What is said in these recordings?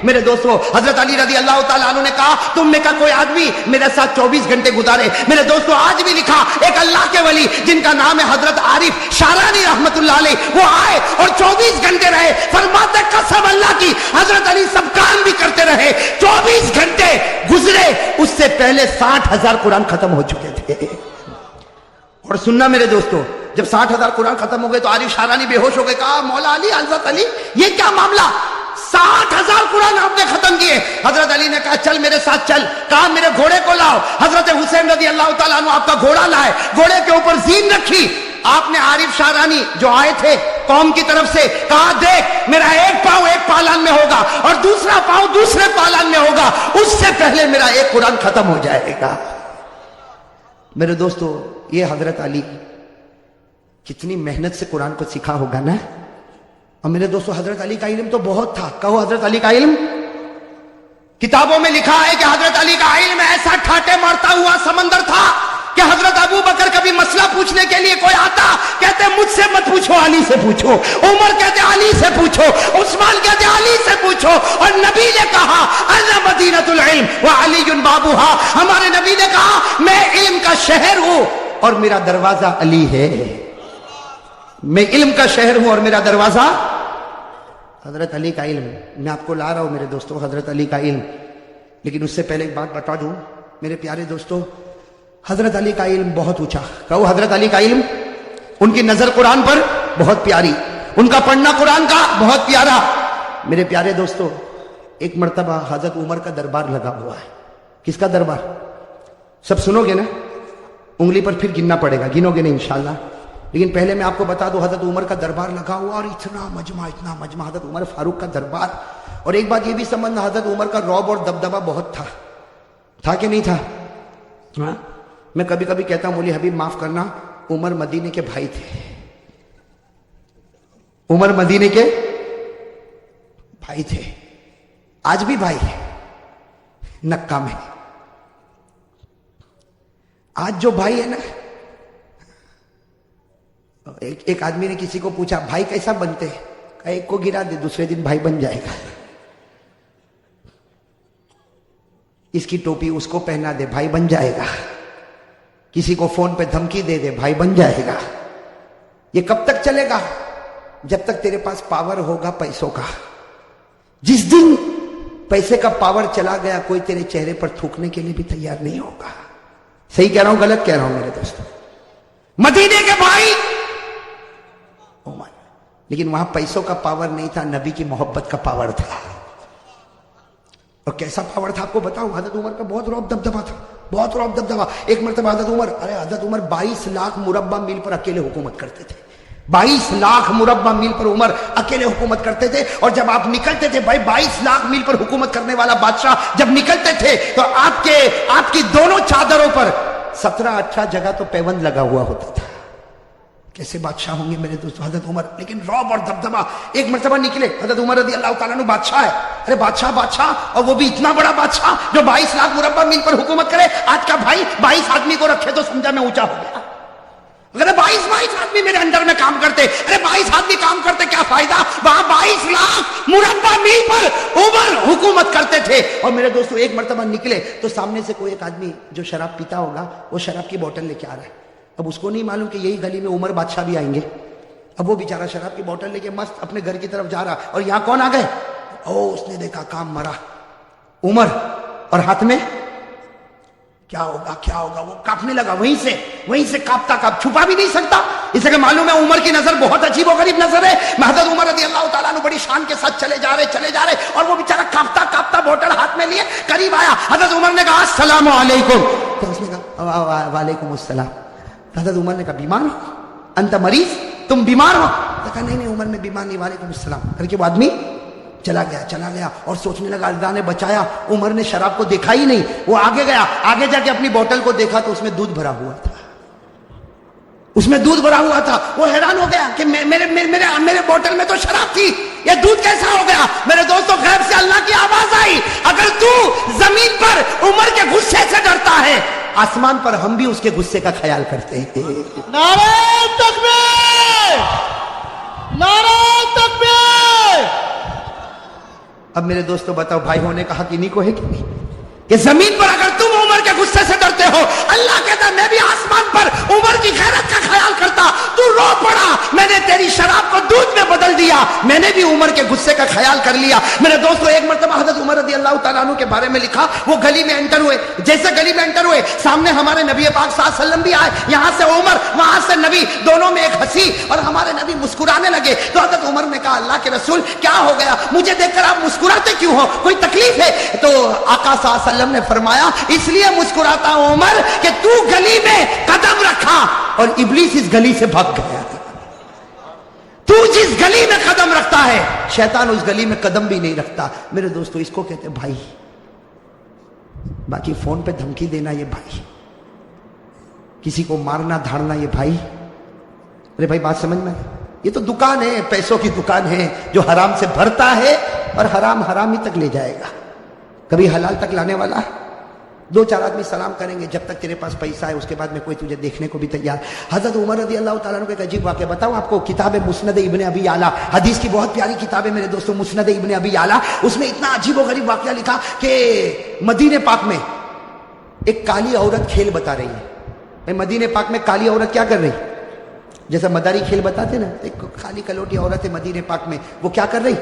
میرے دوستو حضرت علی رضی اللہ تعالیٰ عنہ نے کہا تم میں کا کوئی آدمی میرے ساتھ 24 گھنٹے گزارے. میرے دوستو آج بھی لکھا ایک اللہ کے ولی جن کا نام ہے حضرت عارف شارانی رحمت اللہ علیہ, وہ آئے اور 24 گھنٹے رہے. فرماتے قسم اللہ کی حضرت علی سب کام بھی کرتے رہے, 24 گھنٹے گزرے, اس سے پہلے 60,000 قرآن ختم ہو چکے تھے. اور سننا میرے دوستو, جب 60,000 قرآن ختم ہو گئے تو عارف شارانی بے ہوش ہو گئے. کہا مولا علی, حضرت علی یہ کیا معاملہ, 60,000 قرآن آپ نے ختم کیے. حضرت علی نے کہا چل میرے ساتھ چل. کہا میرے گھوڑے کو لاؤ. حضرت حسین رضی اللہ تعالیٰ عنہ آپ کا گھوڑا لائے, گھوڑے کے اوپر زین رکھی. آپ نے عارف شارانی جو آئے تھے قوم کی طرف سے کہا دیکھ میرا ایک پاؤں ایک پالان میں ہوگا اور دوسرا پاؤں دوسرے پالان میں ہوگا, اس سے پہلے میرا ایک قرآن ختم ہو جائے گا. میرے دوستو یہ حضرت علی کتنی محنت سے قرآن کو سیکھا ہوگا نا. اور میرے دوستو حضرت علی کا علم تو بہت تھا. کہو حضرت علی کا علم. کتابوں میں لکھا ہے کہ حضرت علی کا علم ایسا ٹھاٹے مارتا ہوا سمندر تھا کہ حضرت ابو بکر کبھی مسئلہ پوچھنے کے لیے کوئی آتا, کہتے مجھ سے مت پوچھو علی سے پوچھو. عمر کہتے علی سے پوچھو. عثمان کہتے علی سے پوچھو. اور نبی نے کہا انا مدینۃ العلم وعلی بابها, ہمارے نبی نے کہا میں علم کا شہر ہوں اور میرا دروازہ علی ہے. میں علم کا شہر ہوں اور میرا دروازہ حضرت علی کا علم. میں آپ کو لا رہا ہوں میرے دوستوں حضرت علی کا علم, لیکن اس سے پہلے ایک بات بتا دوں میرے پیارے دوستوں, حضرت علی کا علم بہت اونچا. کہو حضرت علی کا علم. ان کی نظر قرآن پر بہت پیاری, ان کا پڑھنا قرآن کا بہت پیارا. میرے پیارے دوستوں ایک مرتبہ حضرت عمر کا دربار لگا ہوا ہے. کس کا دربار؟ سب سنو گے نا, انگلی پر پھر گننا پڑے گا, گنو گے نہیں انشاءاللہ. لیکن پہلے میں آپ کو بتا دوں حضرت عمر کا دربار لگا ہوا اور اتنا مجمع حضرت عمر فاروق کا دربار. اور ایک بات یہ بھی سمجھنا حضرت عمر کا رعب اور دبدبہ بہت تھا کہ نہیں تھا؟ ہاں میں کبھی کبھی کہتا ہوں مولی حبیب معاف کرنا, عمر مدینے کے بھائی تھے. عمر مدینے کے بھائی تھے, آج بھی بھائی ہے نکا میں. آج جو بھائی ہے نا, ایک آدمی نے کسی کو پوچھا بھائی کیسا بنتے ہیں, کہا ایک کو گرا دے دوسرے دن بھائی بن جائے گا. اس کی ٹوپی اس کو پہنا دے بھائی بن جائے گا. کسی کو فون پہ دھمکی دے دے بھائی بن جائے گا. یہ کب تک چلے گا؟ جب تک تیرے پاس پاور ہوگا پیسوں کا. جس دن پیسے کا پاور چلا گیا کوئی تیرے چہرے پر تھوکنے کے لیے بھی تیار نہیں ہوگا. صحیح کہہ رہا ہوں غلط کہہ رہا ہوں میرے دوستوں؟ مدینے کے بھائی عمر, لیکن وہاں پیسوں کا پاور نہیں تھا, نبی کی محبت کا پاور تھا. اور کیسا پاور تھا آپ کو بتاؤں, حضرت عمر کا بہت رعب دبدبہ تھا, بہت رعب دبدبہ. ایک مرتبہ حضرت عمر 22 لاکھ مربع میل پر اکیلے حکومت کرتے تھے. 22 لاکھ مربع میل پر عمر اکیلے حکومت کرتے تھے. اور جب آپ نکلتے تھے بھائی 22 لاکھ میل پر حکومت کرنے والا بادشاہ جب نکلتے تھے تو آپ کی دونوں چادروں پر 17-18 جگہ تو پیوند لگا ہوا ہوتا تھا. کیسے بادشاہ ہوں گے میرے دوستو حضرت عمر, لیکن رعب اور دبدبہ. ایک مرتبہ نکلے حضرت عمر رضی اللہ تعالیٰ عنہ بادشاہ ہے, ارے بادشاہ, اور وہ بھی اتنا بڑا بادشاہ جو 22 لاکھ مربع میل پر حکومت کرے. آج کا بھائی 22 آدمی کو رکھے تو سمجھا میں اونچا ہو گیا. اگر 22 آدمی میرے انڈر میں کام کرتے, ارے 22 آدمی کام کرتے کیا فائدہ, وہاں 22 لاکھ مربع میل پر عمر حکومت کرتے تھے. اور میرے دوستو ایک مرتبہ نکلے تو سامنے سے کوئی ایک آدمی جو شراب پیتا ہوگا وہ شراب کی بوتل لے کے آ رہا ہے. اب اس کو نہیں معلوم کہ یہی گلی میں عمر بادشاہ بھی آئیں گے. اب وہ بیچارہ شراب کی بوتل لے کے مست اپنے گھر کی طرف جا رہا, اور یہاں کون آ گئے, اس نے دیکھا کام مرا عمر, اور ہاتھ میں کیا ہوگا وہ کاپنے لگا. وہیں سے کاپتا چھپا بھی نہیں سکتا, اس لیے معلوم ہے عمر کی نظر بہت عجیب و غریب نظر ہے. حضرت عمر رضی اللہ تعالیٰ عنہ بڑی شان کے ساتھ چلے جا رہے, اور وہ بیچارہ کاپتا بوتل ہاتھ میں لیے قریب آیا. حضرت عمر نے کہا السلام علیکم, تو اس نے کہا وعلیکم السلام. حضرت عمر نے کہا بیمار ہو, انت مریض, تم بیمار ہو؟ کہا نہیں عمر میں بیمار نہیں, وعلیکم السلام کر کے وہ آدمی چلا گیا اور سوچنے لگا اللہ نے بچایا. عمر نے شراب کو دیکھا ہی نہیں, وہ آگے گیا, آگے جا کے اپنی بوتل کو دیکھا تو اس میں دودھ بھرا ہوا تھا. وہ حیران ہو گیا کہ میرے بوتل میں تو شراب تھی, یہ دودھ کیسا ہو گیا؟ میرے دوستوں غیب سے اللہ کی آواز آئی, اگر تو زمین پر عمر کے غصے سے ڈرتا ہے آسمان پر ہم بھی اس کے غصے کا خیال کرتے ہیں. نعرہ تکبیر, نعرہ تکبیر. اب میرے دوستوں بتاؤ بھائی ہونے کا حق انہیں کو ہے کہ نہیں کہ زمین پر اگر تم عمر کے غصے سے ڈرتے ہو، اللہ کہتا میں بھی آسمان پر عمر کی غیرت کا خیال کرتا، تو رو پڑا، میں نے تیری شراب کو دودھ میں بدل دیا، میں نے بھی عمر کے غصے کا خیال کر لیا۔ میرے دوستو ایک مرتبہ حضرت عمر رضی اللہ تعالیٰ عنہ کے بارے میں لکھا، وہ گلی میں انٹر ہوئے، جیسے گلی میں انٹر ہوئے سامنے ہمارے نبی پاک صلی اللہ علیہ وسلم بھی آئے، یہاں سے عمر وہاں سے نبی، دونوں میں ایک ہنسی، اور ہمارے نبی مسکرانے لگے۔ تو حضرت عمر نے کہا اللہ کے رسول کیا ہو گیا، مجھے دیکھ کر آپ مسکراتے کیوں ہو، کوئی تکلیف ہے؟ تو آقا صلی اللہ علیہ وسلم نے فرمایا اس لیے مسکراتا ہوں عمر کہ تو گلی میں قدم رکھا اور ابلیس اس گلی سے بھاگ گیا۔ تو جس گلی میں قدم رکھتا ہے شیطان اس گلی میں قدم بھی نہیں رکھتا۔ میرے دوستو اس کو کہتے ہیں بھائی، باقی فون پہ دھمکی دینا یہ بھائی، کسی کو مارنا دھاڑنا یہ بھائی۔ ارے بھائی بات سمجھ میں، یہ تو دکان ہے، پیسوں کی دکان ہے، جو حرام سے بھرتا ہے اور حرام حرامی تک لے جائے گا، کبھی حلال تک لانے والا ہے۔ دو چار آدمی سلام کریں گے، جب تک تیرے پاس پیسہ ہے اس کے بعد میں کوئی تجھے دیکھنے کو بھی تیار۔ حضرت عمر رضی اللہ تعالیٰ عنہ کا ایک عجیب واقعہ بتاؤں آپ کو، کتاب مسند ابن ابی اعلیٰ، حدیث کی بہت پیاری کتاب ہے میرے دوستوں، مسند ابن ابی اعلیٰ، اس میں اتنا عجیب و غریب واقعہ لکھا کہ مدینہ پاک میں ایک کالی عورت کھیل بتا رہی ہے۔ مدینہ پاک میں کالی عورت کیا کر رہی؟ جیسا مداری کھیل بتاتے نا، ایک کالی کلوٹی عورت ہے مدینہ پاک میں، وہ کیا کر رہی؟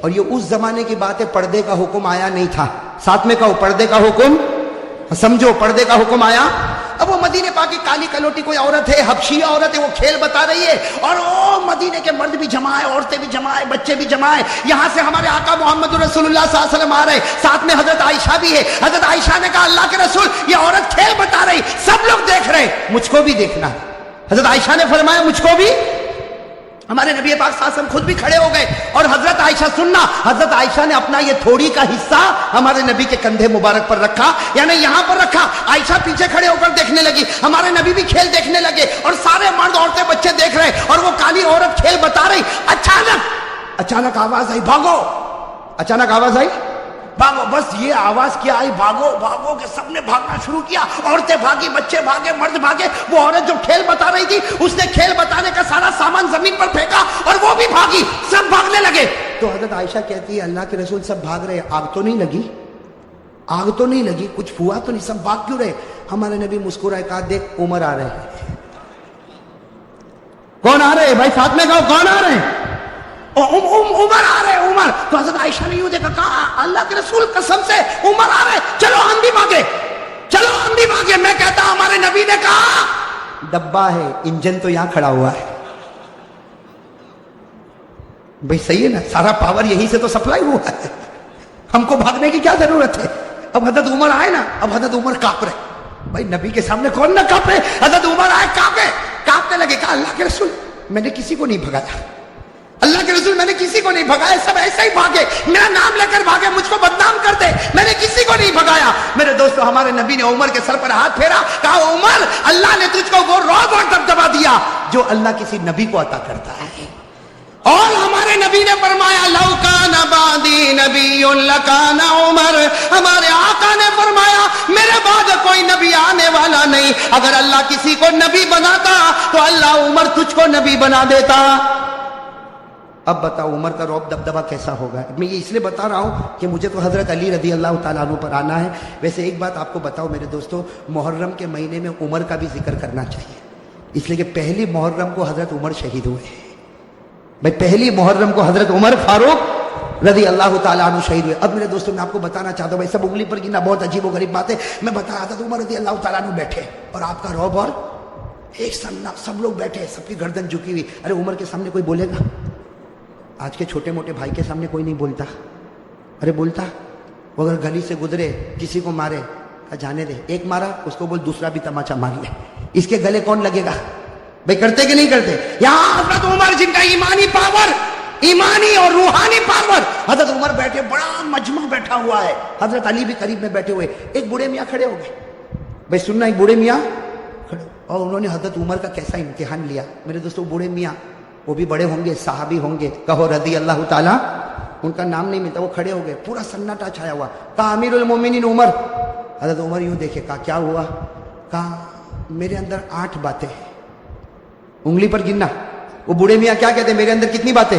اور یہ اس زمانے کی بات ہے، پردے کا حکم آیا نہیں تھا، ساتھ میں کہو پردے کا حکم، سمجھو پردے کا حکم آیا۔ اب وہ مدینہ پاک کی کالی کلوٹی کوئی عورت ہے، حبشی عورت ہے، وہ کھیل بتا رہی ہے، اور وہ مدینے کے مرد بھی جمع ہے، عورتیں بھی جمع ہے، بچے بھی جمع ہے۔ یہاں سے ہمارے آقا محمد رسول اللہ صلی اللہ علیہ وسلم آ رہے، ساتھ میں حضرت عائشہ بھی ہے۔ حضرت عائشہ نے کہا اللہ کے رسول یہ عورت کھیل بتا رہی، سب لوگ دیکھ رہے، مجھ کو بھی دیکھنا ہے۔ حضرت عائشہ نے فرمایا مجھ کو بھی۔ ہمارے نبی پاک صلی اللہ علیہ وسلم خود بھی کھڑے ہو گئے، اور حضرت عائشہ سننا، حضرت عائشہ نے اپنا یہ تھوڑی کا حصہ ہمارے نبی کے کندھے مبارک پر رکھا، یعنی یہاں پر رکھا۔ عائشہ پیچھے کھڑے ہو کر دیکھنے لگی، ہمارے نبی بھی کھیل دیکھنے لگے، اور سارے مرد عورتیں بچے دیکھ رہے، اور وہ کالی عورت کھیل بتا رہی۔ اچانک آواز آئی بھاگو، اچانک آواز آئی بھاگو۔ بس یہ آواز کیا آئی بھاگو بھاگو کہ سب نے بھاگنا شروع کیا، عورتیں بھاگی، بچے بھاگے، مرد بھاگے۔ وہ عورت جو کھیل بتا رہی تھی اس نے کھیل بتانے کا سارا سامان زمین پر پھینکا اور وہ بھی بھاگی، سب بھاگنے لگے۔ تو حضرت عائشہ کہتی ہے اللہ کے رسول سب بھاگ رہے، آگ تو نہیں لگی؟ آگ تو نہیں لگی، کچھ ہوا تو نہیں، سب بھاگ کیوں رہے؟ ہمارے نبی مسکرائے کہا دیکھ عمر آ رہے ہیں۔ کون آ رہے بھائی؟ ساتھ میں کہو کون آ رہے ہیں؟ عمر آ رہے، عمر۔ تو حضرت عائشہ نے یوں دیکھا، کہا اللہ کے رسول قسم سے عمر آ رہے، چلو ہم بھی بھاگے، چلو ہم بھی بھاگے۔ میں کہتا ہمارے نبی نے کہا ڈبہ ہے، انجن تو یہاں کھڑا ہوا ہے۔ بھئی صحیح ہے نا، سارا پاور یہیں سے تو سپلائی ہوا ہے، ہم کو بھاگنے کی کیا ضرورت ہے؟ اب حضرت عمر آئے نا، اب حضرت عمر کانپ رہے۔ بھائی نبی کے سامنے کون نہ کانپ رہے؟ حضرت عمر آئے، کانپنے لگے۔ کہا اللہ کے رسول میں نے کسی کو نہیں بھگایا، اللہ کے رسول میں نے کسی کو نہیں بھگایا، سب ایسے ہی بھاگے، میرا نام لے کر بھاگے، مجھ کو بدنام کر دے، میں نے کسی کو نہیں بھگایا۔ میرے دوستو ہمارے نبی نے عمر کے سر پر ہاتھ پھیرا، کہا عمر اللہ نے تجھ کو وہ رعب اور دبدبا دیا جو اللہ کسی نبی کو عطا کرتا ہے۔ اور ہمارے نبی نے فرمایا لو کان بعدی نبی لکان عمر، ہمارے آقا نے فرمایا میرے بعد کوئی نبی آنے والا نہیں، اگر اللہ کسی کو نبی بناتا تو اللہ عمر تجھ کو نبی بنا دیتا۔ اب بتاؤ عمر کا رعب دبدبا کیسا ہوگا؟ میں یہ اس لیے بتا رہا ہوں کہ مجھے تو حضرت علی رضی اللہ تعالیٰ عنہ پر آنا ہے۔ ویسے ایک بات آپ کو بتاؤ میرے دوستو، محرم کے مہینے میں عمر کا بھی ذکر کرنا چاہیے، اس لیے کہ پہلی محرم کو حضرت عمر شہید ہوئے ہیں۔ بھائی پہلی محرم کو حضرت عمر فاروق رضی اللہ تعالیٰ عنہ شہید ہوئے۔ اب میرے دوستوں میں آپ کو بتانا چاہتا ہوں، بھائی سب انگلی پر گنا بہت عجیب و غریب بات ہے، میں بتا رہا تھا عمر رضی اللہ تعالیٰ عنہ بیٹھے اور آپ کا رعب، اور ایک سننا، سب لوگ بیٹھے، سب کی گردن جھکی ہوئی۔ ارے عمر کے سامنے کوئی بولے گا؟ آج کے چھوٹے موٹے بھائی کے سامنے کوئی نہیں بولتا، ارے بولتا؟ وہ اگر گلی سے گزرے کسی کو مارے، جانے دے، ایک مارا اس کو بول دوسرا بھی تماچا مار لے، اس کے گلے کون لگے گا؟ بھائی کرتے کہ نہیں کرتے؟ یہاں حضرت عمر جن کا ایمانی پاور، ایمانی اور روحانی پاور، حضرت عمر بیٹھے، بڑا مجمع بیٹھا ہوا ہے، حضرت علی بھی قریب میں بیٹھے ہوئے، ایک بوڑھے میاں کھڑے ہو گئے۔ بھائی سننا، ایک بوڑھے میاں کھڑے، اور انہوں نے حضرت عمر کا کیسا امتحان لیا۔ میرے دوستو بوڑھے میاں، وہ بھی بڑے ہوں گے، صحابی ہوں گے، کہو رضی اللہ تعالیٰ، ان کا نام نہیں ملتا، وہ کھڑے ہو گئے، پورا سناٹا چھایا ہوا۔ کہا امیر المومنین عمر۔ حضرت عمر یوں دیکھے، کہا کیا ہوا؟ کہا میرے اندر 8 باتیں ہیں، انگلی پر گننا۔ وہ بوڑھے میاں کیا کہتے ہیں؟ میرے اندر کتنی باتیں؟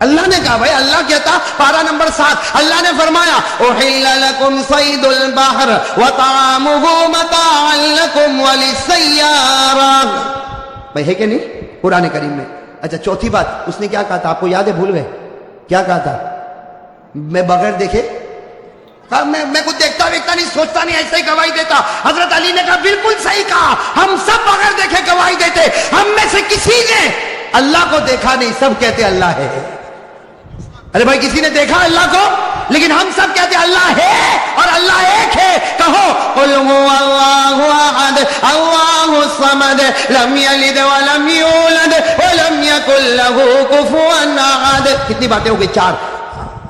اللہ نے کہا بھائی، اللہ کہتا پارہ نمبر 7، اللہ نے فرمایا احل لکم صید البحر وطعامہ متاعا لکم وللسیارہ. بھائی ہے کہ نہیں قرآن کریم میں؟ اچھا چوتھی بات اس نے کیا کہا تھا؟ آپ کو یاد ہے؟ بھول گئے کیا کہا تھا؟ میں بغیر دیکھے میں کچھ دیکھتا ویکھتا نہیں، سوچتا نہیں، ایسے ہی گواہی دیتا. حضرت علی نے کہا بالکل صحیح کہا، ہم سب بغیر دیکھے گواہی دیتے. ہم میں سے کسی نے اللہ کو دیکھا نہیں، سب کہتے اللہ ہے. ارے بھائی کسی نے دیکھا اللہ کو؟ لیکن ہم سب کہتے اللہ ہے اور اللہ ایک ہے. کہو قل هو اللہ احد اللہ الصمد لم یلد ولم یولد ولم یکن له کفوا احد. کتنی باتیں ہو گئی؟ 4.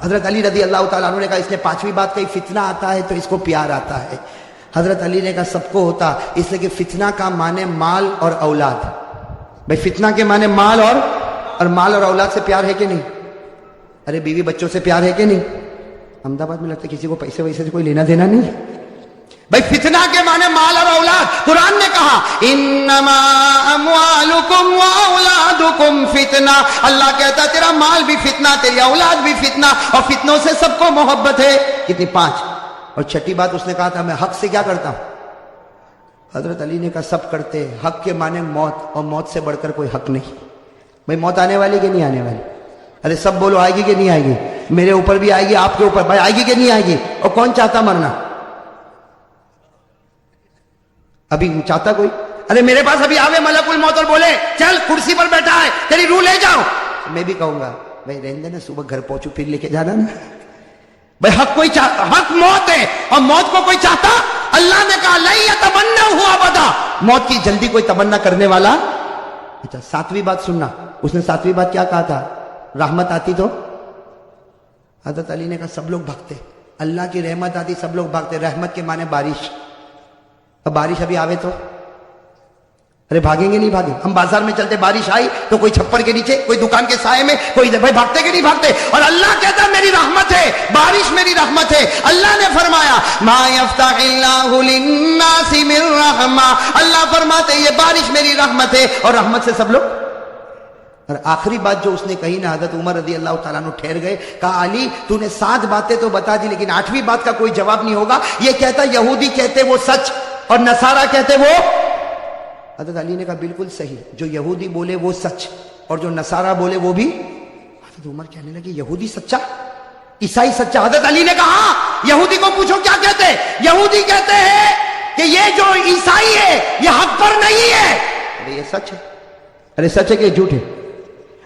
حضرت علی رضی اللہ تعالیٰ عنہ نے کہا اس نے 5ویں بات کہی فتنہ آتا ہے تو اس کو پیار آتا ہے. حضرت علی نے کہا سب کو ہوتا، اس لیے کہ فتنہ کا معنی مال اور اولاد. بھائی فتنہ کے معنی مال اور مال اور اولاد سے پیار ہے کہ نہیں؟ ارے بیوی بچوں سے پیار ہے کہ نہیں؟ احمد آباد میں لگتا ہے کسی کو پیسے ویسے سے کوئی لینا دینا نہیں. بھائی فتنہ کے معنی مال اور اولاد. قرآن نے کہا انما اموالکم واولادکم فتنہ. اللہ کہتا تیرا مال بھی فتنہ، تیری اولاد بھی فتنہ، اور فتنوں سے سب کو محبت ہے. کتنی؟ 5. اور چھٹی بات اس نے کہا تھا میں حق سے کیا کرتا ہوں. حضرت علی نے کہا سب کرتے. حق کے معنی موت، اور موت سے بڑھ کر کوئی حق نہیں. بھائی موت آنے والی کہ نہیں آنے والی؟ ارے سب بولو آئے گی کہ نہیں آئے گی؟ میرے اوپر بھی آئے گی، آپ کے اوپر. بھائی آئے گی کہ نہیں آئے گی؟ اور کون چاہتا مرنا؟ ابھی چاہتا کوئی؟ ارے میرے پاس ابھی آوے ملک الموت اور بولے چل کرسی پر بیٹھا ہے تیری روح لے جاؤ، میں بھی کہوں گا بھائی رہنے نا، صبح گھر پہنچو پھر لے کے جانا نا. بھائی حق کوئی چاہتا، حق موت ہے اور موت کو کوئی چاہتا؟ اللہ نے کہا لن یتمنوا ابدا، موت کی جلدی کوئی تمنا کرنے والا. اچھا 7ویں بات سننا، اس نے 7ویں بات کیا کہا تھا؟ رحمت آتی تو حضرت علی نے کہا سب لوگ بھاگتے. اللہ کی رحمت آتی سب لوگ بھاگتے. رحمت کے معنی بارش. اب بارش ابھی آوے تو ارے بھاگیں گے نہیں بھاگیں؟ ہم بازار میں چلتے، بارش آئی تو کوئی چھپر کے نیچے، کوئی دکان کے سائے میں، کوئی بھائی بھاگتے کہ نہیں بھاگتے؟ اور اللہ کہتا میری رحمت ہے، بارش میری رحمت ہے. اللہ نے فرمایا ما یفتح اللہ للناس من رحمہ، اللہ فرماتے یہ بارش میری رحمت ہے اور رحمت سے سب لوگ. اور آخری بات جو اس نے کہی نا، حضرت عمر رضی اللہ تعالیٰ عنہ ٹھہر گئے. کہا علی تو نے 7 باتیں تو بتا دی لیکن 8ویں بات کا کوئی جواب نہیں ہوگا. یہ کہتا یہودی کہتے وہ سچ اور نصارہ کہتے وہ. حضرت علی نے کہا بالکل صحیح، جو یہودی بولے وہ سچ اور جو نصارہ بولے وہ بھی. حضرت عمر کہنے لگے یہودی سچا، عیسائی سچا. حضرت علی نے کہا یہودی کو پوچھو کیا کہتے ہیں. یہودی کہتے ہیں کہ یہ جو عیسائی ہے یہ حق پر نہیں ہے. ارے یہ سچ ہے. ارے سچ ہے کہ جھوٹ ہے؟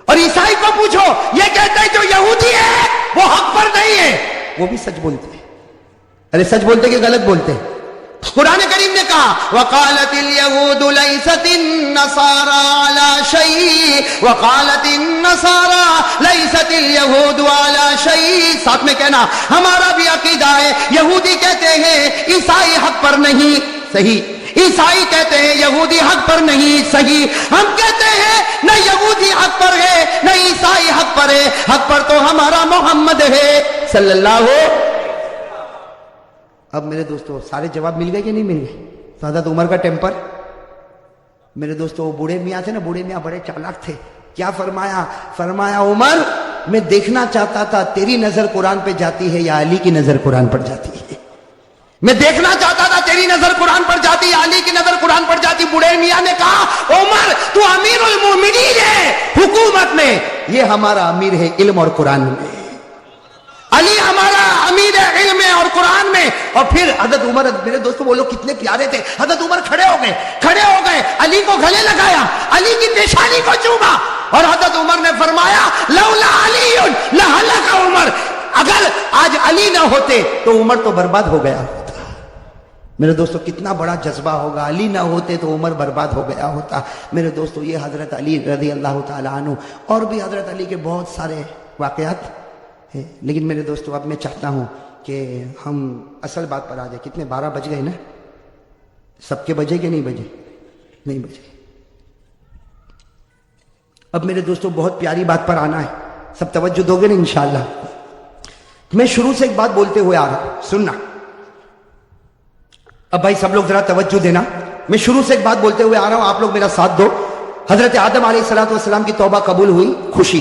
اور عیسائی کو پوچھو یہ کہتے ہیں جو یہودی ہے وہ حق پر نہیں ہے. وہ بھی سچ بولتے ہیں. ارے سچ بولتے کہ غلط بولتے ہیں؟ قرآن کریم نے کہا وقالت اليهود ليست النصارى على شيء وقالت النصارى ليست اليهود على شيء. ساتھ میں کہنا ہمارا بھی عقیدہ ہے، یہودی کہتے ہیں عیسائی حق پر نہیں، صحیح. عیسائی کہتے ہیں یہودی حق پر نہیں، صحیح. ہم کہتے ہیں نہ یہودی حق پر ہے نہ عیسائی حق پر ہے، حق پر تو ہمارا محمد ہے صلی اللہ علیہ. اب میرے دوستو سارے جواب مل گئے کہ نہیں مل گئے؟ تو حضرت عمر کا ٹیمپر. میرے دوستو وہ بوڑھے میاں تھے نا، بوڑھے میاں بڑے چالاک تھے. کیا فرمایا؟ فرمایا عمر میں دیکھنا چاہتا تھا تیری نظر قرآن پہ جاتی ہے یا علی کی نظر قرآن پر جاتی ہے. میں دیکھنا چاہتا تھا تیری نظر قرآن پر جاتی ہے علی کی نظر قرآن پر جاتی. بوڑھے میاں نے کہا عمر تو امیر المومنین ہے حکومت میں، یہ ہمارا امیر ہے علم اور قرآن میں. علی ہمارا امیر ہے علم میں اور قرآن میں. اور پھر حضرت عمر، میرے دوستو وہ لوگ کتنے پیارے تھے. حضرت عمر کھڑے ہو گئے، علی کو گلے لگایا، علی کی پیشانی کو چوما اور حضرت عمر نے فرمایا لولا علی لہلک عمر، اگر آج علی نہ ہوتے تو عمر تو برباد ہو گیا ہوتا. میرے دوستو کتنا بڑا جذبہ ہوگا، علی نہ ہوتے تو عمر برباد ہو گیا ہوتا. میرے دوستو یہ حضرت علی رضی اللہ تعالیٰ عنہ اور بھی حضرت علی کے بہت سارے واقعات ہیں. لیکن میرے دوستو اب میں چاہتا ہوں کہ ہم اصل بات پر آ جائیں. کتنے 12 بج گئے نا؟ سب کے بجے کہ نہیں بجے؟ نہیں بجے. اب میرے دوستو بہت پیاری بات پر آنا ہے، سب توجہ دو گے نا انشاءاللہ. میں شروع سے ایک بات بولتے ہوئے آ رہا ہوں، سننا. اب بھائی سب لوگ ذرا توجہ دینا. میں شروع سے ایک بات بولتے ہوئے آ رہا ہوں، آپ لوگ میرا ساتھ دو. حضرت آدم علیہ السلام کی توبہ قبول ہوئی، خوشی.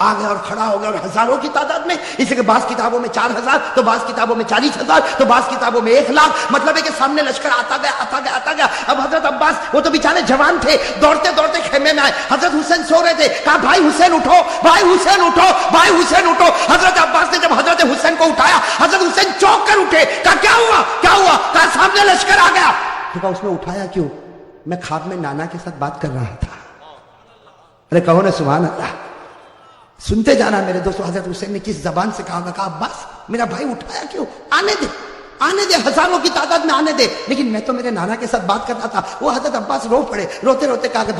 آ گیا اور کھڑا ہو گیا اور ہزاروں کی تعداد میں، اس لیے کہ بعض کتابوں میں 4000 تو بعض کتابوں میں 40,000 تو بعض کتابوں میں 1,00,000، مطلب ہے کہ سامنے لشکر آتا گیا۔ اب حضرت عباس وہ تو بیچارے جوان تھے، دوڑتے دوڑتے خیمے میں آئے، حضرت حسین سو رہے تھے، کہا بھائی حسین اٹھو، بھائی حسین اٹھو، بھائی حسین اٹھو۔ حضرت عباس نے جب حضرت حسین کو اٹھایا، حضرت حسین چونک کر اٹھے، کہا کیا ہوا؟ کہا سامنے لشکر آ گیا۔ تو کہا اس نے اٹھایا کیوں؟ میں خواب میں نانا کے ساتھ بات کر رہا تھا۔ ارے کہو نا سبحان اللہ، سنتے جانا میرے دوستو۔ حضرت حسین نے کس زبان سے کہا؟ کہا عباس میرا بھائی اٹھایا کیوں؟ آنے دے، ہزاروں کی تعداد میں آنے دے، لیکن میں تو میرے نانا کے ساتھ بات کر رہا تھا۔ وہ حضرت عباس رو پڑے، روتے روتے کہا کہ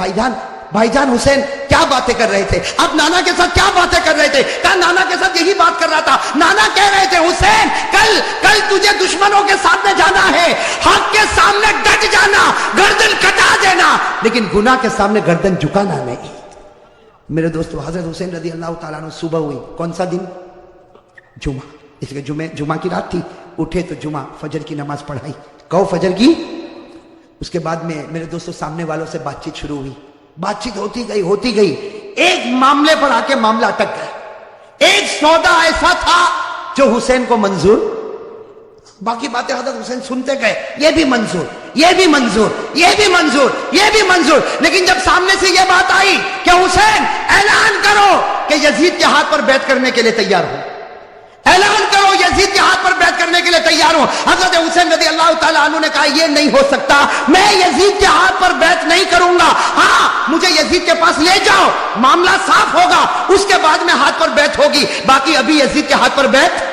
بھائی جان حسین کیا باتیں کر رہے تھے؟ اب نانا کے ساتھ کیا باتیں کر رہے تھے؟ کہا نانا کے ساتھ یہی بات کر رہا تھا، نانا کہہ رہے تھے حسین کل تجھے دشمنوں کے سامنے جانا ہے، حق کے سامنے ڈٹ جانا، گردن کٹا دینا، لیکن گناہ کے سامنے گردن جھکانا نہیں۔ میرے دوستو حضرت حسین رضی اللہ تعالیٰ عنہ صبح ہوئی، کون سا دن؟ جمعہ، اس لیے جمعہ کی رات تھی، اٹھے تو جمعہ فجر کی نماز پڑھائی، کہو فجر کی۔ اس کے بعد میں میرے دوستو سامنے والوں سے بات چیت شروع ہوئی، بات چیت ہوتی گئی، ایک معاملے پر آ کے معاملہ اٹک گیا۔ ایک سودا ایسا تھا جو حسین کو منظور، باقی باتیں حضرت حسین سنتے گئے، یہ بھی منظور، یہ بھی منظور، یہ بھی منظور، یہ بھی منظور، لیکن جب سامنے سے یہ بات آئی کہ حسین اعلان کرو کہ یزید کے ہاتھ پر بیعت کرنے کے لیے تیار ہو، اعلان کرو یزید کے ہاتھ پر بیعت کرنے کے لیے تیار ہوں، حضرت حسین رضی اللہ تعالیٰ عنہ نے کہا یہ نہیں ہو سکتا، میں یزید کے ہاتھ پر بیعت نہیں کروں گا، ہاں مجھے یزید کے پاس لے جاؤ، معاملہ صاف ہوگا، اس کے بعد میں ہاتھ پر بیعت ہوگی، باقی ابھی یزید کے ہاتھ پر بیعت۔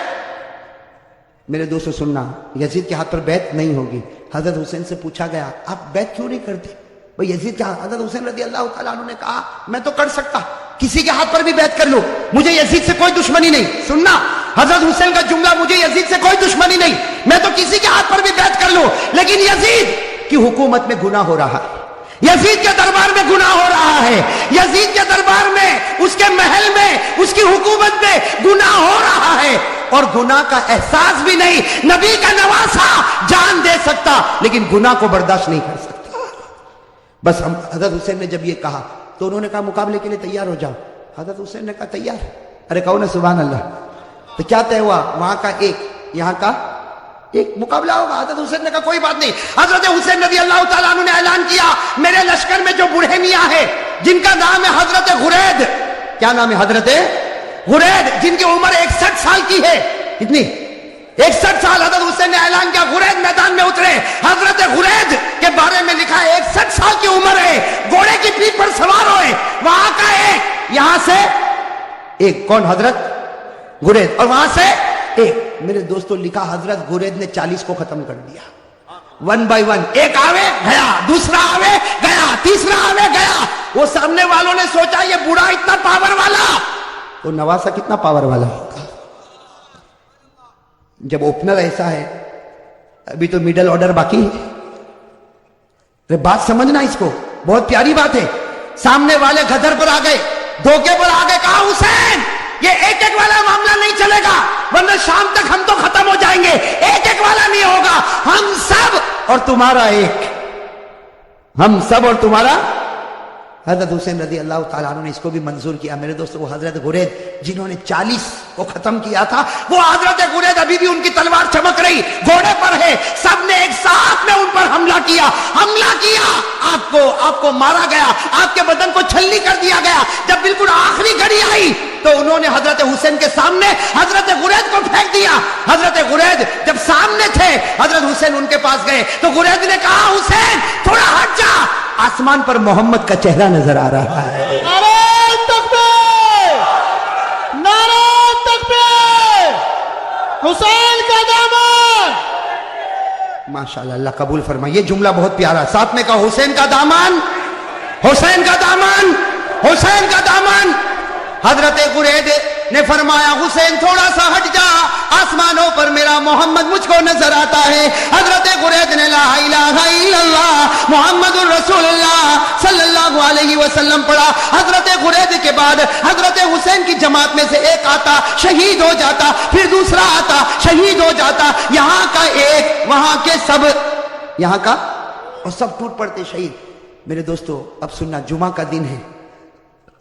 میرے دوستو سننا، یزید کے ہاتھ پر بیعت نہیں ہوگی۔ حضرت حسین سے پوچھا گیا آپ بیعت کیوں نہیں کرتے بھئی یزید کے ہاتھ؟ حضرت حسین رضی اللہ تعالیٰ عنہ نے کہا میں تو کر سکتا، کسی کے ہاتھ پر بھی بیعت کر لوں، مجھے یزید سے کوئی دشمنی نہیں۔ سننا حضرت حسین کا جملہ، مجھے یزید سے کوئی دشمنی نہیں، میں تو کسی کے ہاتھ پر بھی بیعت کر لوں، لیکن یزید کی حکومت میں گناہ ہو رہا ہے، یزید کے دربار میں گناہ ہو رہا ہے، یزید کے دربار میں، اس کے محل میں، اس کی حکومت میں گناہ ہو رہا ہے، اور گناہ کا احساس بھی نہیں، نبی کا نواسا جان دے سکتا لیکن گناہ کو برداشت نہیں کر سکتا۔ بس حضرت حسین نے جب یہ کہا تو انہوں نے کہا مقابلے کے لیے تیار ہو جاؤ۔ حضرت حسین نے کہا تیار۔ ارے کہو نا سبحان اللہ۔ تو کیا طے ہوا؟ وہاں کا ایک، یہاں کا ایک، مقابلہ ہوگا۔ حضرت حسین نے کہا کوئی بات نہیں۔ حضرت حسین رضی اللہ تعالیٰ عنہ نے اعلان کیا میرے لشکر میں جو بوڑھے میاں ہے جن کا نام ہے حضرت غرید، کیا نام ہے؟ حضرت غرید، جن کی عمر 61 سال کی ہے۔ کتنی؟ 61 سال۔ حضرت حسین نے اعلان کیا غرید میدان میں اترے۔ حضرت غرید کے بارے میں لکھا ہے 61 سال کی عمر ہے، گھوڑے کی پیٹھ پر سوار ہوئے، وہاں کا ایک، یہاں سے ایک، کون؟ حضرت غرید، اور وہاں سے ایک۔ میرے دوستوں لکھا حضرت غرید نے 40 کو ختم کر دیا، 1 by 1، ایک آوے گیا، دوسرا آوے گیا، تیسرا آوے گیا۔ وہ سامنے والوں نے سوچا یہ بوڑھا اتنا پاور والا تو نواسا کتنا پاور والا ہوگا۔ جب اوپنر ایسا ہے، ابھی تو میڈل آرڈر باقی ہے۔ بات سمجھنا اس کو، بہت پیاری بات ہے۔ سامنے والے گدر پر آ گئے، دھوکے پر آ گئے، کہا حسین یہ ایک ایک والا معاملہ نہیں چلے گا، ورنہ شام تک ہم تو ختم ہو جائیں گے، ایک ایک والا نہیں ہوگا، ہم سب اور تمہارا ایک، ہم سب اور تمہارا۔ حضرت حسین رضی اللہ تعالیٰ عنہ نے اس کو بھی منظور کیا۔ میرے دوستو وہ حضرت غرید جنہوں نے 40 کو ختم کیا تھا، وہ حضرت غرید ابھی بھی ان کی تلوار چمک رہی، گھوڑے پر ہے، سب نے ایک ساتھ میں ان پر حملہ کیا، آپ کو مارا گیا، آپ کے بدن کو چھلنی کر دیا گیا۔ جب بالکل آخری گھڑی آئی تو انہوں نے حضرت حسین کے سامنے حضرت غرید کو پھینک دیا۔ حضرت غرید جب سامنے تھے، حضرت حسین ان کے پاس گئے تو غرید نے کہا حسین تھوڑا ہٹ جا، آسمان پر محمد کا چہرہ نظر آ رہا ہے۔ نعرہ تکبیر، نعرہ تکبیر، حسین کا دامن۔ ماشاءاللہ، اللہ قبول فرمائے۔ یہ جملہ بہت پیارا، ساتھ میں کہا حسین کا دامن، حسین کا دامن، حسین کا دامن۔ حضرت غرید نے فرمایا حسین تھوڑا سا ہٹ جا، آسمانوں پر میرا محمد مجھ کو نظر آتا ہے۔ حضرت غرید نے لا الہ الا اللہ محمد الرسول اللہ صلی اللہ علیہ وسلم پڑھا۔ حضرت غرید کے بعد حضرت حسین کی جماعت میں سے ایک آتا، شہید ہو جاتا، پھر دوسرا آتا، شہید ہو جاتا، یہاں کا ایک، وہاں کے سب، یہاں کا، اور سب ٹوٹ پڑتے شہید۔ میرے دوستو اب سننا، جمعہ کا دن ہے،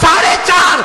4.5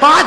5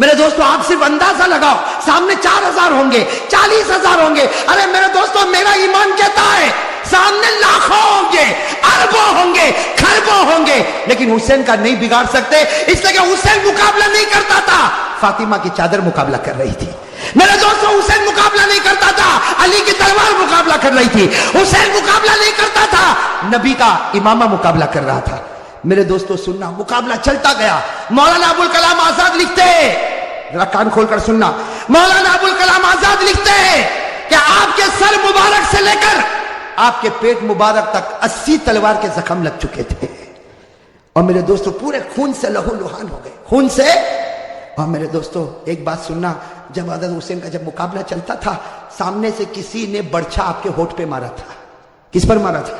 میرے دوستو آپ صرف اندازہ لگاؤ, سامنے 4,000 ہوں گے, 40,000 ہوں گے. ارے میرے دوستو میرا ایمان کہتا ہے سامنے لاکھوں ہوں گے, اربوں ہوں گے, کھربوں ہوں گے, لیکن حسین کا نہیں بگاڑ سکتے, اس لیے کہ حسین مقابلہ نہیں کرتا تھا, فاطمہ کی چادر مقابلہ کر رہی تھی. میرے دوستو حسین مقابلہ نہیں کرتا تھا, علی کی تلوار مقابلہ کر رہی تھی. حسین مقابلہ نہیں کرتا تھا, نبی کا امامہ مقابلہ کر رہا تھا. میرے دوستو سننا, مقابلہ چلتا گیا. مولانا ابوالکلام آزاد لکھتے ہیں, ذرا کان کھول کر سننا, مولانا ابوالکلام آزاد لکھتے ہیں کہ آپ کے سر مبارک سے لے کر آپ کے پیٹ مبارک تک 80 تلوار کے زخم لگ چکے تھے, اور میرے دوستو پورے خون سے لہو لہان ہو گئے, خون سے. اور میرے دوستو ایک بات سننا, جب حضرت حسین کا جب مقابلہ چلتا تھا, سامنے سے کسی نے برچھا آپ کے ہونٹ پہ مارا تھا. کس پر مارا تھا؟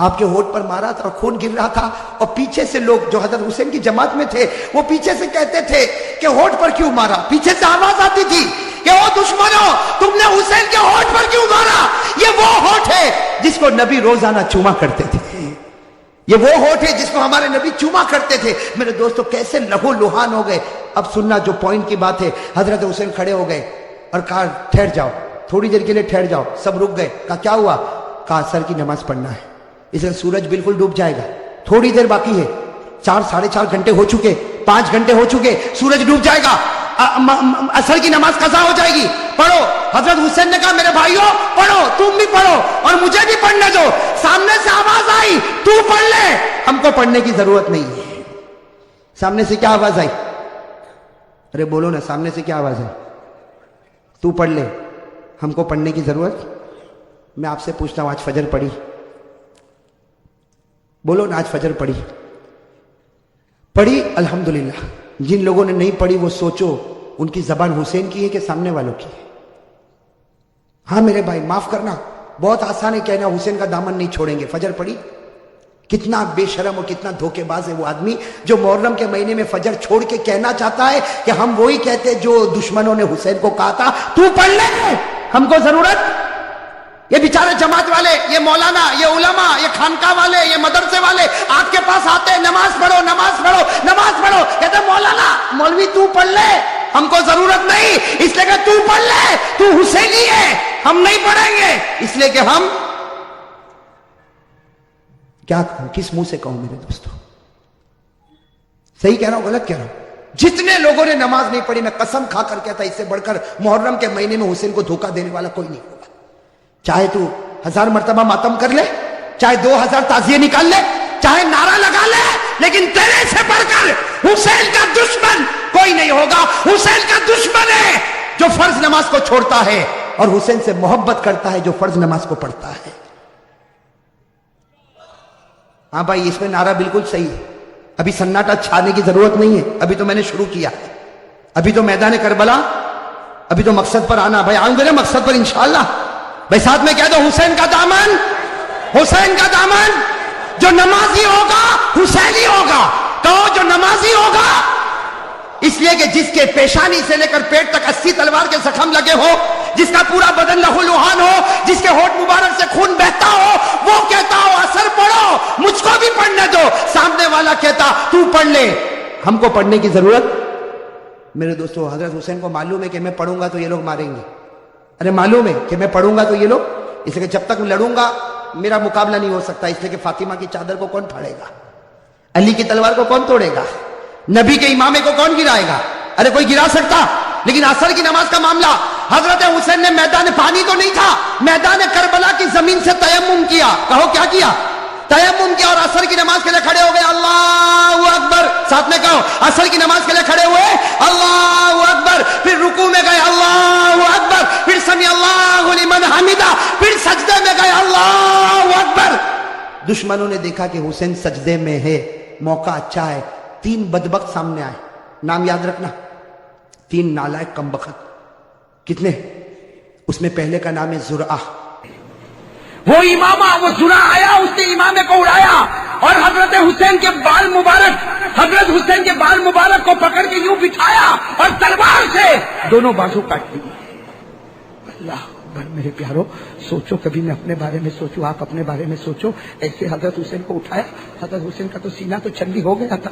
آپ کے ہونٹ پر مارا تھا, اور خون گر رہا تھا. اور پیچھے سے لوگ جو حضرت حسین کی جماعت میں تھے وہ پیچھے سے کہتے تھے کہ ہونٹ پر کیوں مارا. پیچھے سے آواز آتی تھی کہ او دشمنوں, تم نے حسین کے ہونٹ پر کیوں مارا, یہ وہ ہونٹ ہے جس کو نبی روزانہ چوما کرتے تھے, یہ وہ ہونٹ ہے جس کو ہمارے نبی چوما کرتے تھے. میرے دوستو کیسے لہو لہان ہو گئے. اب سننا جو پوائنٹ کی بات ہے, حضرت حسین کھڑے ہو گئے اور کہا ٹھہر جاؤ, تھوڑی دیر کے لیے ٹھہر جاؤ. سب رک گئے. کہا کیا ہوا؟ کہا عصر کی نماز پڑھنا ہے, اس لیے سورج بالکل ڈوب جائے گا, تھوڑی دیر باقی ہے, 4-4.5 گھنٹے ہو چکے, 5 گھنٹے ہو چکے, سورج ڈوب جائے گا, عصر کی نماز قضا ہو جائے گی, پڑھو. حضرت حسین نے کہا میرے بھائیوں پڑھو, تم بھی پڑھو اور مجھے بھی پڑھنے دو. سامنے سے آواز آئی تو پڑھ لے, ہم کو پڑھنے کی ضرورت نہیں ہے. سامنے سے کیا آواز آئی؟ ارے بولو نا, سامنے سے کیا آواز ہے؟ تو پڑھ لے, ہم کو پڑھنے کی ضرورت. میں آپ سے پوچھتا ہوں, آج فجر پڑھی؟ بولو نا, آج فجر پڑھی؟ پڑھی الحمدللہ. جن لوگوں نے نہیں پڑھی وہ سوچو ان کی زبان حسین کی ہے کہ سامنے والوں کی ہے. ہاں میرے بھائی معاف کرنا, بہت آسان ہے کہنا حسین کا دامن نہیں چھوڑیں گے. فجر پڑھی؟ کتنا بے شرم اور کتنا دھوکے باز ہے وہ آدمی جو محرم کے مہینے میں فجر چھوڑ کے کہنا چاہتا ہے کہ ہم وہی کہتے جو دشمنوں نے حسین کو کہا تھا تو پڑھ لے, ہم کو ضرورت. یہ بیچارے جماعت والے, یہ مولانا, یہ علماء, یہ خانقاہ والے, یہ مدرسے والے آپ کے پاس آتے ہیں, نماز پڑھو نماز پڑھو نماز پڑھو, کہتے مولانا مولوی تو پڑھ لے, ہم کو ضرورت نہیں, اس لیے کہ تو پڑھ لے, تو حسینی ہے, ہم نہیں پڑھیں گے. اس لیے کہ ہم کیا کہوں, کس منہ سے کہوں میرے دوستو؟ صحیح کہہ رہا ہوں غلط کہہ رہا ہوں؟ جتنے لوگوں نے نماز نہیں پڑھی, میں قسم کھا کر کہتا اس سے بڑھ کر محرم کے مہینے میں حسین کو دھوکہ دینے والا کوئی نہیں ہوگا. چاہے تو 1000 مرتبہ ماتم کر لے, چاہے 2000 تعزیے نکال لے, چاہے نعرہ لگا لے, لیکن تیرے سے بڑھ کر حسین کا دشمن کوئی نہیں ہوگا. حسین کا دشمن ہے جو فرض نماز کو چھوڑتا ہے, اور حسین سے محبت کرتا ہے جو فرض نماز کو پڑھتا ہے. ہاں بھائی, اس میں نعرہ بالکل صحیح ہے. ابھی سناٹا چھانے کی ضرورت نہیں ہے, ابھی تو میں نے شروع کیا ہے. ابھی تو میدان کربلا, ابھی تو مقصد پر آنا. بھائی آؤں گے نا مقصد پر انشاءاللہ. بھائی ساتھ میں کہہ دو حسین کا دامن, حسین کا دامن. جو نمازی ہوگا حسینی ہوگا. کہو جو نمازی ہوگا. اس لیے کہ جس کے پیشانی سے لے کر پیٹ تک 80 تلوار کے زخم لگے ہو, جس کا پورا بدن لہو لہان ہو, جس کے ہونٹ مبارک سے خون بہتا ہو, وہ کہتا ہو عصر پڑھو, مجھ کو بھی پڑھنے دو. سامنے والا کہتا تو پڑھ لے, ہم کو پڑھنے کی ضرورت. میرے دوستو حضرت حسین کو معلوم ہے کہ میں پڑھوں گا تو یہ لوگ ماریں گے. ارے معلوم ہے کہ میں پڑھوں گا تو یہ لوگ, اس لیے کہ جب تک لڑوں گا میرا مقابلہ نہیں ہو سکتا. اس لیے کہ فاطمہ کی چادر کو کون پھاڑے گا, علی کی تلوار کو کون توڑے گا, نبی کے امامے کو کون گرائے گا؟ ارے کوئی گرا سکتا. لیکن عصر کی نماز کا معاملہ, حضرت حسین نے میدان پانی تو نہیں تھا, میدان کربلا کی زمین سے تیمم کیا. کہو کیا کیا؟ تیمم کیا, اور عصر کی نماز کے لیے کھڑے ہو گئے. اللہ اکبر, ساتھ میں کہو. عصر کی نماز کے لیے کھڑے ہوئے, اللہ اکبر, پھر رکوع میں گئے, اللہ اکبر, پھر سمع اللہ لمن حمدہ, پھر سجدے میں گئے, اللہ اکبر. دشمنوں نے دیکھا کہ حسین سجدے میں ہے, موقع اچھا ہے. 3 بدبخت سامنے آئے, نام یاد رکھنا, 3 نالائق کمبخت. کتنے؟ اس میں پہلے کا نام ہے زرعہ. وہ امامہ, وہ زرع آیا, اس نے امامے کو اڑایا, اور حضرت حسین کے بال مبارک, حضرت حسین کے بال مبارک کو پکڑ کے یوں بٹھایا اور تلوار سے دونوں بازو کاٹ دیے. اللہ اکبر. میرے پیارو سوچو, کبھی میں اپنے بارے میں سوچوں, آپ اپنے بارے میں سوچو. ایسے حضرت حسین کو اٹھایا, حضرت حسین کا تو سینہ تو چندی ہو گیا تھا,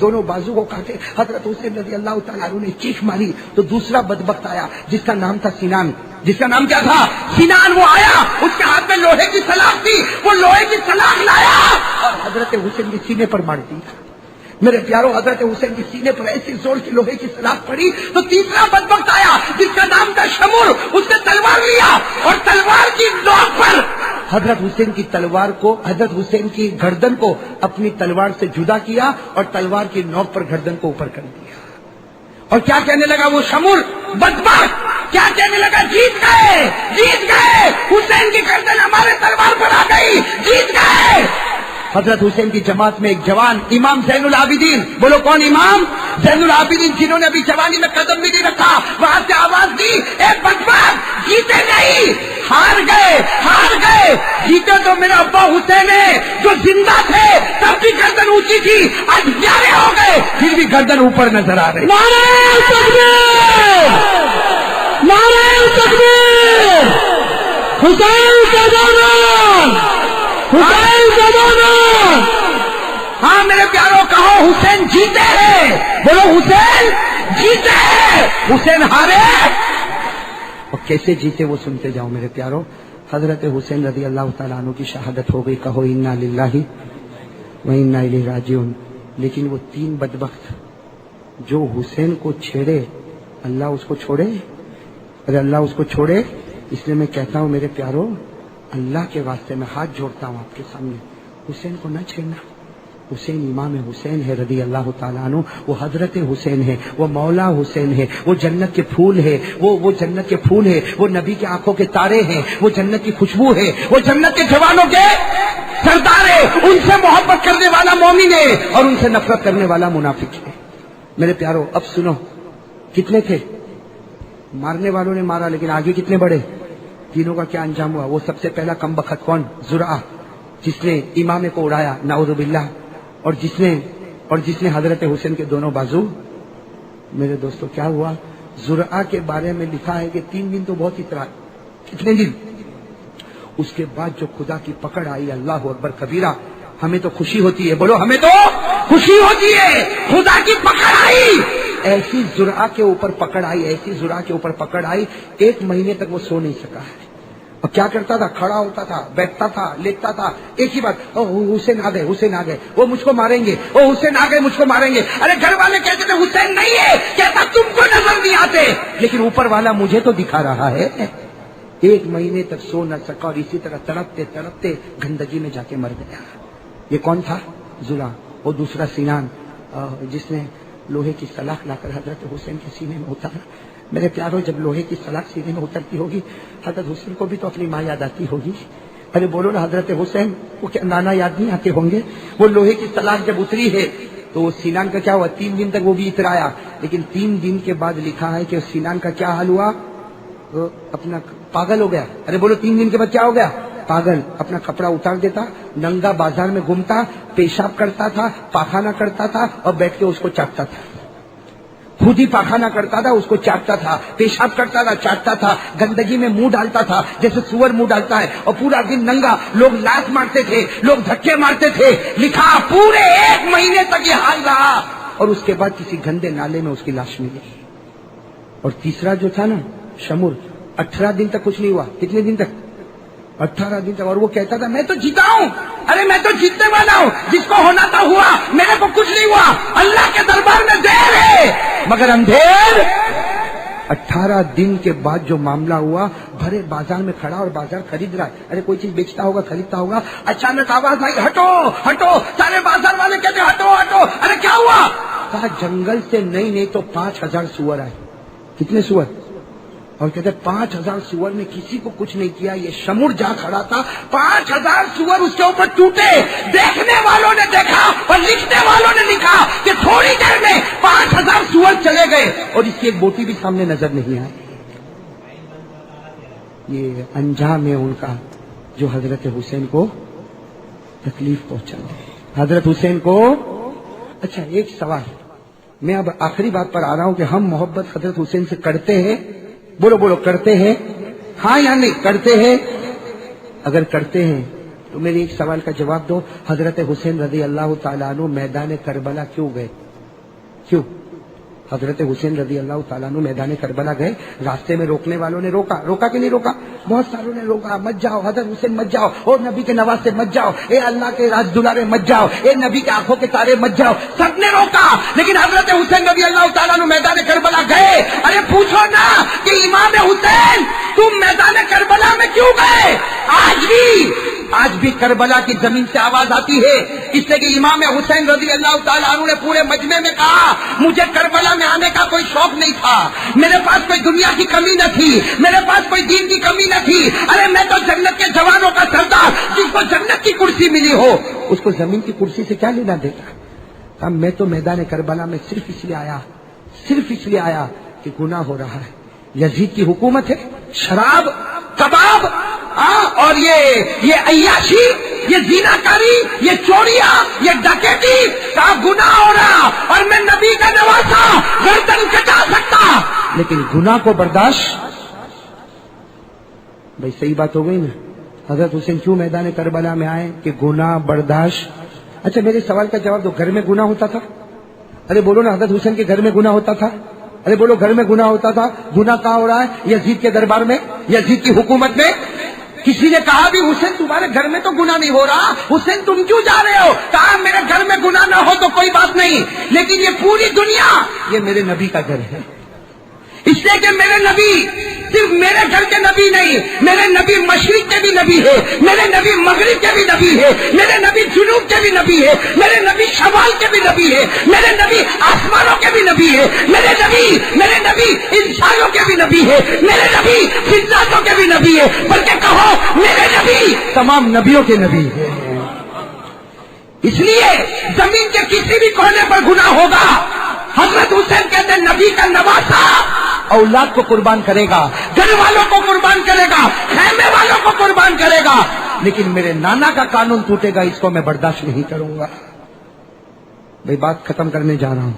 دونوں بازو کو کاٹے. حضرت حسین رضی اللہ تعالیٰ عنہ نے چیخ ماری تو دوسرا بدبخت آیا جس کا نام تھا سینان. جس کا نام کیا تھا؟ سینان. وہ آیا, اس کے ہاتھ میں لوہے کی سلاخ تھی, وہ لوہے کی سلاخ لایا اور حضرت حسین کے سینے پر مار دی. میرے پیاروں, حضرت حسین کے سینے پر ایسی زور کی لوہے کی سلاخ پڑی تو تیسرا بدبخت آیا جس کا نام تھا شمر. اس نے تلوار لیا اور تلوار کی نوک پر حضرت حسین کی تلوار کو, حضرت حسین کی گردن کو اپنی تلوار سے جدا کیا اور تلوار کی نوک پر گردن کو اوپر کر دیا. اور کیا کہنے لگا وہ شمر بدبخت, کیا کہنے لگا؟ جیت گئے, جیت گئے, حسین کی گردن ہمارے تلوار پر آ گئی, جیت گئے. حضرت حسین کی جماعت میں ایک جوان امام زین العابدین, بولو کون امام؟ زین العابدین, جنہوں نے ابھی جوانی میں قدم بھی نہیں رکھا, وہاں سے آواز دی, اے بدبخت جیتے نہیں, ہار گئے, ہار گئے. جیتے تو میرے ابا حسین ہے جو زندہ تھے تب بھی گردن اونچی تھی, آج پیارے ہو گئے پھر بھی گردن اوپر نظر آ رہی. نعرہ تکبیر, نعرہ تکبیر, حسین زبان, حسین زبان. ہاں میرے پیاروں کہو حسین جیتے ہیں, بولو حسین جیتے ہیں. حسین ہارے اور کیسے جیتے وہ سنتے جاؤ میرے پیاروں. حضرت حسین رضی اللہ تعالیٰ عنہ کی شہادت ہو گئی, کہو انا للہ و انا الیہ راجعون. لیکن وہ تین بدبخت جو حسین کو چھیڑے, اللہ اس کو چھوڑے, ارے اللہ اس کو چھوڑے. اس لیے میں کہتا ہوں میرے پیاروں, اللہ کے واسطے میں ہاتھ جوڑتا ہوں آپ کے سامنے, حسین کو نہ چھیڑنا. حسین امام حسین ہے رضی اللہ تعالیٰ عنہ, وہ حضرت حسین ہے, وہ مولا حسین ہے, وہ جنت کے پھول ہے, وہ جنت کے پھول ہے, وہ نبی کے آنکھوں کے تارے ہیں, وہ جنت کی خوشبو ہے, وہ جنت کے جوانوں کے سردار ہے. ان سے محبت کرنے والا مومن ہے اور ان سے نفرت کرنے والا منافق ہے. میرے پیاروں اب سنو, کتنے تھے مارنے والوں نے مارا, لیکن آگے کتنے بڑے, تینوں کا کیا انجام ہوا؟ وہ سب سے پہلا کم بخت کون؟ زرعہ, جس نے امام کو اڑایا نعوذ باللہ, اور جس نے حضرت حسین کے دونوں بازو. میرے دوستو کیا ہوا؟ زرعہ کے بارے میں لکھا ہے کہ 3 دن تو بہت اترا, کتنے دن؟ اس کے بعد جو خدا کی پکڑ آئی, اللہ اکبر کبیرہ, ہمیں تو خوشی ہوتی ہے, بولو ہمیں تو خوشی ہوتی ہے, خدا کی پکڑ آئی. ایسی زرعہ کے اوپر پکڑ آئی, ایسی زرعہ کے اوپر پکڑ آئی, 1 مہینے تک وہ سو نہیں سکا ہے. اور کیا کرتا تھا؟ کھڑا ہوتا تھا, بیٹھتا تھا, لیٹتا تھا, ایک ہی بات, حسین آ گئے, حسین آ گئے, وہ مجھ کو ماریں گے, وہ حسین آ گئے, مجھ کو ماریں گے. ارے گھر والے کہتے تھے حسین نہیں ہے, کہتا تم کو نظر نہیں آتے, لیکن اوپر والا مجھے تو دکھا رہا ہے. 1 مہینے تک سو نہ سکا اور اسی طرح تڑپتے تڑپتے گندگی میں جا کے مر گیا. یہ کون تھا؟ زرعہ. وہ دوسرا سینان, جس نے لوہے کی سلاخ لا کر حضرت حسین کے سینے میں اتارا. میرے پیاروں جب لوہے کی سلاخ سینے میں اترتی ہوگی, حضرت حسین کو بھی تو اپنی ماں یاد آتی ہوگی. ارے بولو نا, حضرت حسین کو کیا نانا یاد نہیں آتے ہوں گے؟ وہ لوہے کی سلاخ جب اتری ہے تو وہ سینان کا کیا ہوا؟ 3 دن تک وہ بھی اترایا, لیکن 3 دن کے بعد لکھا ہے کہ سینان کا کیا حال ہوا؟ وہ اپنا پاگل ہو گیا. ارے بولو 3 دن کے بعد کیا ہو گیا؟ پاگل. اپنا کپڑا اتار دیتا, ننگا بازار میں گھومتا, پیشاب کرتا تھا, پاخانہ کرتا تھا اور بیٹھ کے اس کو چاٹتا تھا. خود ہی پاخانہ کرتا تھا, اس کو چاٹتا تھا, پیشاب کرتا تھا, چاٹتا تھا, گندگی میں منہ ڈالتا تھا جیسے سور منہ ڈالتا ہے, اور پورا دن ننگا. لوگ لات مارتے تھے, لوگ دھکے مارتے تھے. لکھا پورے 1 مہینے تک یہ حال رہا, اور اس کے بعد کسی گندے نالے میں اس کی لاش ملی. اور تیسرا جو تھا نا شمر, 18 دن تک کچھ نہیں ہوا. کتنے دن تک؟ 18 دن تک. اور وہ کہتا تھا میں تو جیتا ہوں, ارے میں تو جیتنے والا ہوں, جس کو ہونا تھا ہوا, میرے کو کچھ نہیں ہوا, اللہ کے دربار میں دیر ہے مگر اندھیر. 18 دن کے بعد جو معاملہ ہوا, بھرے بازار میں کھڑا اور بازار خرید رہا ہے. ارے کوئی چیز بیچتا ہوگا, خریدتا ہوگا, اچانک آواز آئی ہٹو ہٹو. سارے بازار والے کہتے ہٹو ہٹو. ارے کیا ہوا؟ کہا جنگل سے نہیں تو 5000 سور آئے. کتنے سور؟ اور کہتے 5000 سور نے کسی کو کچھ نہیں کیا. یہ شمر جا کھڑا تھا, 5000 سور اس کے اوپر ٹوٹے. دیکھنے والوں نے دیکھا اور لکھنے والوں نے لکھا کہ تھوڑی دیر میں 5000 سور چلے گئے اور اس کی ایک بوٹی بھی سامنے نظر نہیں آئی. یہ انجام ہے ان کا جو حضرت حسین کو تکلیف پہنچا دے. حضرت حسین کو. اچھا ایک سوال, میں اب آخری بات پر آ رہا ہوں کہ ہم محبت حضرت حسین سے کرتے ہیں, بولو بولو کرتے ہیں. ہاں یا نہیں کرتے ہیں؟ اگر کرتے ہیں تو میرے ایک سوال کا جواب دو، حضرت حسین رضی اللہ تعالیٰ عنہ میدان کربلا کیوں گئے؟ کیوں حضرت حسین رضی اللہ تعالیٰ عنہ میدان کربلا گئے؟ راستے میں روکنے والوں نے روکا کہ نہیں روکا؟ بہت ساروں نے روکا، مت جاؤ حضرت حسین مت جاؤ، اور نبی کے نواسے مت جاؤ، اے اللہ کے راز دلارے مت جاؤ، اے نبی کے آنکھوں کے تارے مت جاؤ، سب نے روکا، لیکن حضرت حسین رضی اللہ تعالیٰ عنہ میدان کربلا گئے۔ ارے پوچھو نا کہ امام حسین تم میدان کربلا میں کیوں گئے؟ آج بھی کربلا کی زمین سے آواز آتی ہے، اس لیے کہ امام حسین رضی اللہ تعالیٰ عنہ نے پورے مجمع میں کہا مجھے کربلا میں آنے کا کوئی شوق نہیں تھا، میرے پاس کوئی دنیا کی کمی نہ تھی، میرے پاس کوئی دین کی کمی نہ تھی، ارے میں تو جنت کے جوانوں کا سردار، جس کو جنت کی کرسی ملی ہو اس کو زمین کی کرسی سے کیا لینا دیتا؟ میں تو میدان کربلا میں صرف اس لیے آیا کہ گناہ ہو رہا ہے، یزید کی حکومت ہے، شراب کباب اور یہ عیاشی، یہ زیناکاری، یہ چوریاں، یہ ڈکیتی کا گناہ ہو رہا، اور میں نبی کا نواسا گردن کٹا سکتا، لیکن گناہ کو برداشت۔ بھائی صحیح بات ہو گئی نا؟ حضرت حسین کیوں میدان کربلا میں آئے؟ کہ گناہ برداشت۔ اچھا میرے سوال کا جواب دو، گھر میں گناہ ہوتا تھا؟ ارے بولو نا، حضرت حسین کے گھر میں گناہ ہوتا تھا؟ ارے بولو گھر میں گناہ ہوتا تھا؟ گناہ کہاں ہو رہا ہے؟ یزید کے دربار میں، یزید کی حکومت میں۔ کسی نے کہا بھی حسین تمہارے گھر میں تو گناہ نہیں ہو رہا، حسین تم کیوں جا رہے ہو؟ کہا میرے گھر میں گناہ نہ ہو تو کوئی بات نہیں، لیکن یہ پوری دنیا یہ میرے نبی کا گھر ہے، اس لیے کہ میرے نبی صرف میرے گھر کے نبی نہیں، میرے نبی مشرق کے بھی نبی ہے، میرے نبی مغرب کے بھی نبی ہے، میرے نبی جنوب کے بھی نبی ہے، میرے نبی شمال کے بھی نبی ہے، میرے نبی آسمانوں کے بھی نبی ہے، میرے نبی انسانوں کے بھی نبی ہے، میرے نبی جناتوں کے بھی نبی ہے، بلکہ کہو میرے نبی تمام نبیوں کے نبی ہے۔ اس لیے زمین کے کسی بھی کونے پر گناہ ہوگا، حضرت حسین کہتے ہیں نبی کا نواسا اولاد کو قربان کرے گا، گھر والوں کو قربان کرے گا، خیمے والوں کو قربان کرے گا، لیکن میرے نانا کا قانون ٹوٹے گا، اس کو میں برداشت نہیں کروں گا۔ بھائی بات ختم کرنے جا رہا ہوں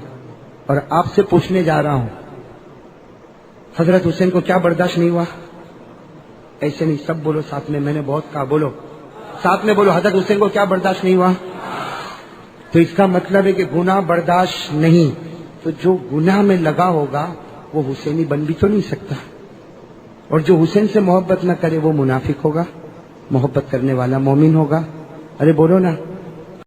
اور آپ سے پوچھنے جا رہا ہوں، حضرت حسین کو کیا برداشت نہیں ہوا؟ ایسے نہیں، سب بولو ساتھ میں نے بہت کہا، بولو ساتھ میں بولو، حضرت حسین کو کیا برداشت نہیں ہوا؟ تو اس کا مطلب ہے کہ گناہ برداشت نہیں، تو جو گناہ میں لگا ہوگا وہ حسینی بن بھی تو نہیں سکتا، اور جو حسین سے محبت نہ کرے وہ منافق ہوگا، محبت کرنے والا مومن ہوگا۔ ارے بولو نا،